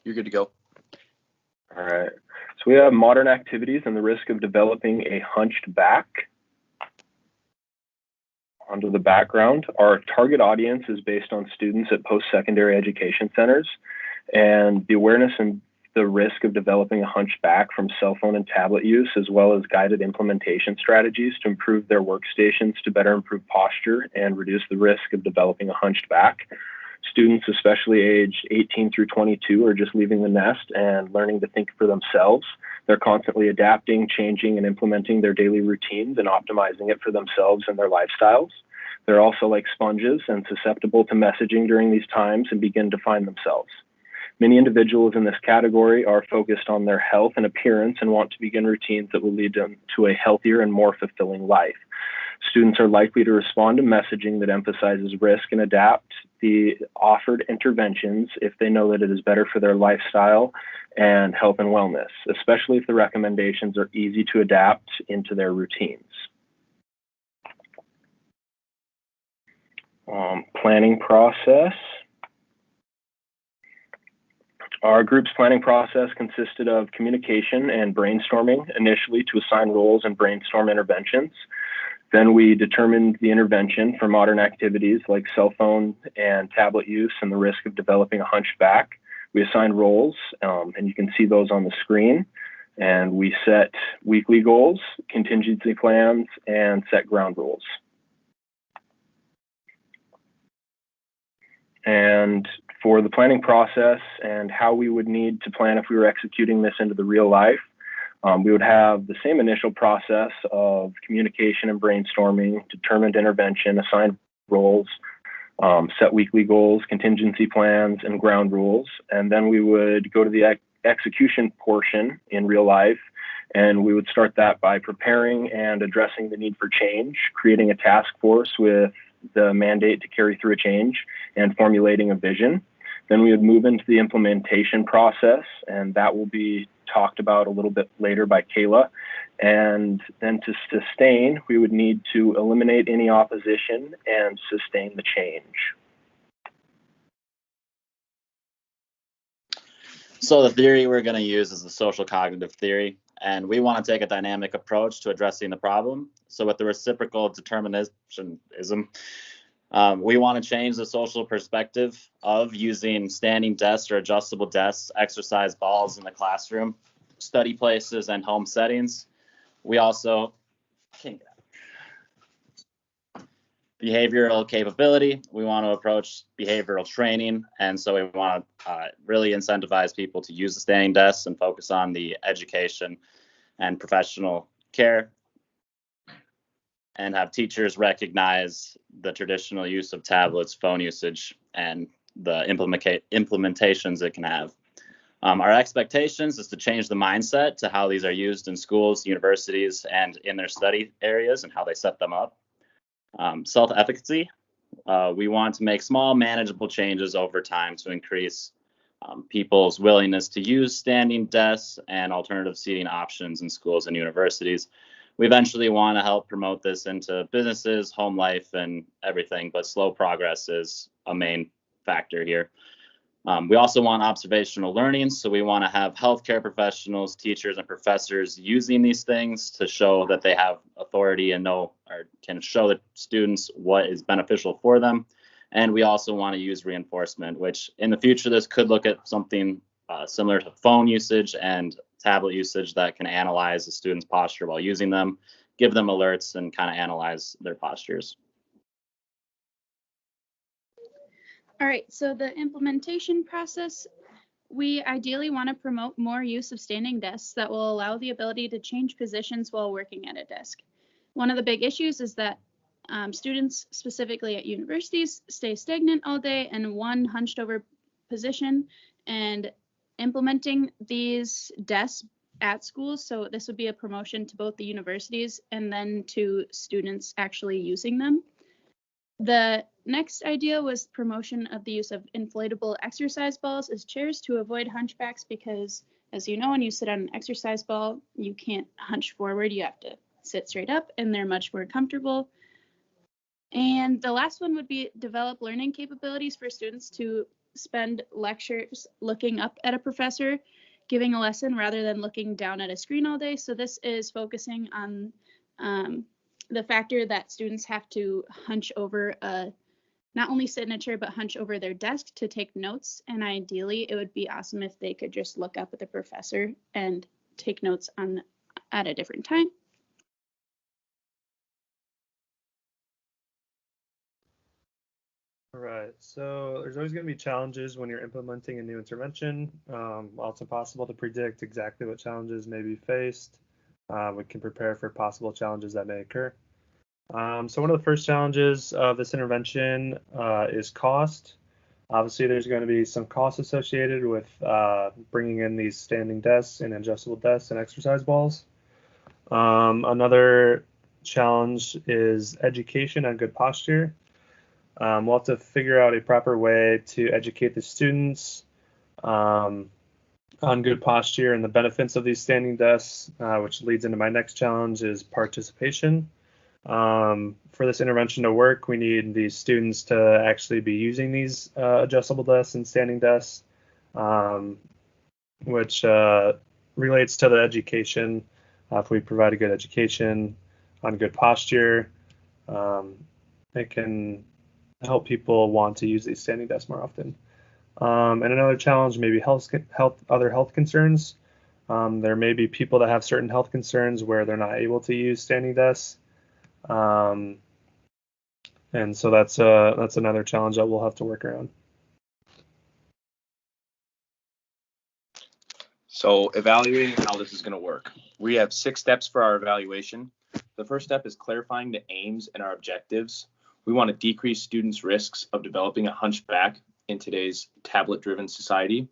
You're good to go. All right. So we have modern activities and the risk of developing a hunched back. Onto the background, our target audience is based on students at post-secondary education centers, and the awareness and the risk of developing a hunched back from cell phone and tablet use, as well as guided implementation strategies to improve their workstations to better improve posture and reduce the risk of developing a hunched back. Students, especially aged 18 through 22, are just leaving the nest and learning to think for themselves. They're constantly adapting, changing, and implementing their daily routines and optimizing it for themselves and their lifestyles. They're also like sponges and susceptible to messaging during these times and begin to find themselves. Many individuals in this category are focused on their health and appearance and want to begin routines that will lead them to a healthier and more fulfilling life. Students are likely to respond to messaging that emphasizes risk and adapt the offered interventions if they know that it is better for their lifestyle and health and wellness, especially if the recommendations are easy to adapt into their routines. Planning process. Our group's planning process consisted of communication and brainstorming initially to assign roles and brainstorm interventions. Then we determined the intervention for modern activities like cell phone and tablet use and the risk of developing a hunched back. We assigned roles, and you can see those on the screen. And we set weekly goals, contingency plans, and set ground rules. And for the planning process and how we would need to plan if we were executing this into the real life, we would have the same initial process of communication and brainstorming, determined intervention, assigned roles, set weekly goals, contingency plans, and ground rules. And then we would go to the execution portion in real life, and we would start that by preparing and addressing the need for change, creating a task force with the mandate to carry through a change, and formulating a vision. Then we would move into the implementation process, and that will be talked about a little bit later by Kayla. And then to sustain, we would need to eliminate any opposition and sustain the change. So the theory we're going to use is the social cognitive theory, and we want to take a dynamic approach to addressing the problem. So with the reciprocal determinism, we want to change the social perspective of using standing desks or adjustable desks, exercise balls in the classroom, study places, and home settings. We also behavioral capability. We want to approach behavioral training, and so we want to really incentivize people to use the standing desks and focus on the education and professional care, and have teachers recognize the traditional use of tablets, phone usage, and the implementations it can have. Our expectations is to change the mindset to how these are used in schools, universities, and in their study areas and how they set them up. Self-efficacy, we want to make small, manageable changes over time to increase people's willingness to use standing desks and alternative seating options in schools and universities. We eventually want to help promote this into businesses, home life, and everything, but slow progress is a main factor here. We also want observational learning, so we want to have healthcare professionals, teachers, and professors using these things to show that they have authority and know or can show the students what is beneficial for them. And we also want to use reinforcement, which in the future, this could look at something similar to phone usage and tablet usage that can analyze the student's posture while using them, give them alerts, and kind of analyze their postures. All right, so the implementation process, we ideally want to promote more use of standing desks that will allow the ability to change positions while working at a desk. One of the big issues is that students, specifically at universities, stay stagnant all day in one hunched over position, and implementing these desks at schools, so this would be a promotion to both the universities and then to students actually using them. The next idea was promotion of the use of inflatable exercise balls as chairs to avoid hunchbacks, because as you know, when you sit on an exercise ball, you can't hunch forward, you have to sit straight up, and they're much more comfortable. And the last one would be develop learning capabilities for students to spend lectures looking up at a professor giving a lesson rather than looking down at a screen all day. So this is focusing on the factor that students have to hunch over not only sit in a chair, but hunch over their desk to take notes. And ideally, it would be awesome if they could just look up at the professor and take notes at a different time. All right, so there's always going to be challenges when you're implementing a new intervention. While it's impossible to predict exactly what challenges may be faced, we can prepare for possible challenges that may occur. So one of the first challenges of this intervention is cost. Obviously, there's going to be some costs associated with bringing in these standing desks and adjustable desks and exercise balls. Another challenge is education on good posture. We'll have to figure out a proper way to educate the students on good posture and the benefits of these standing desks, which leads into my next challenge is participation. For this intervention to work, we need these students to actually be using these adjustable desks and standing desks, which relates to the education. If we provide a good education on good posture, it can help people want to use these standing desks more often. And another challenge may be other health concerns. There may be people that have certain health concerns where they're not able to use standing desks. And so that's another challenge that we'll have to work around. So evaluating how this is going to work. We have 6 steps for our evaluation. The first step is clarifying the aims and our objectives. We want to decrease students' risks of developing a hunchback in today's tablet-driven society.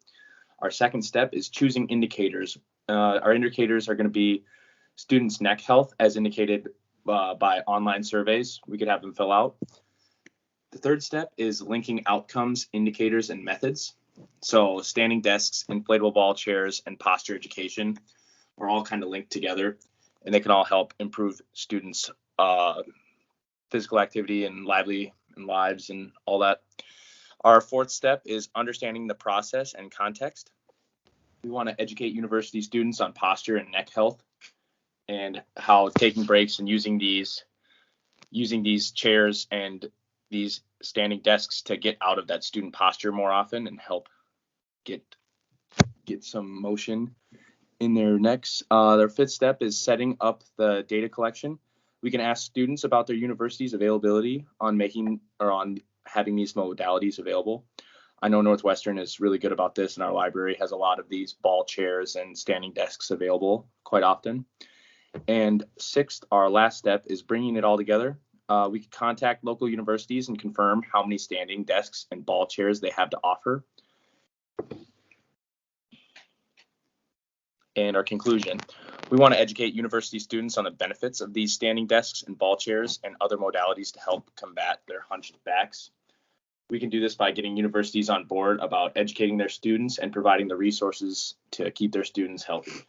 Our second step is choosing indicators. Our indicators are going to be students' neck health as indicated by online surveys we could have them fill out. The third step is linking outcomes, indicators, and methods. So standing desks, inflatable ball chairs, and posture education are all kind of linked together, and they can all help improve students' physical activity and lives and all that. Our fourth step is understanding the process and context. We want to educate university students on posture and neck health and how taking breaks and using these chairs and these standing desks to get out of that student posture more often and help get some motion in their necks. Their fifth step is setting up the data collection. We can ask students about their university's availability on having these modalities available. I know Northwestern is really good about this, and our library has a lot of these ball chairs and standing desks available quite often. And sixth, our last step is bringing it all together. We can contact local universities and confirm how many standing desks and ball chairs they have to offer. And our conclusion, we want to educate university students on the benefits of these standing desks and ball chairs and other modalities to help combat their hunched backs. We can do this by getting universities on board about educating their students and providing the resources to keep their students healthy.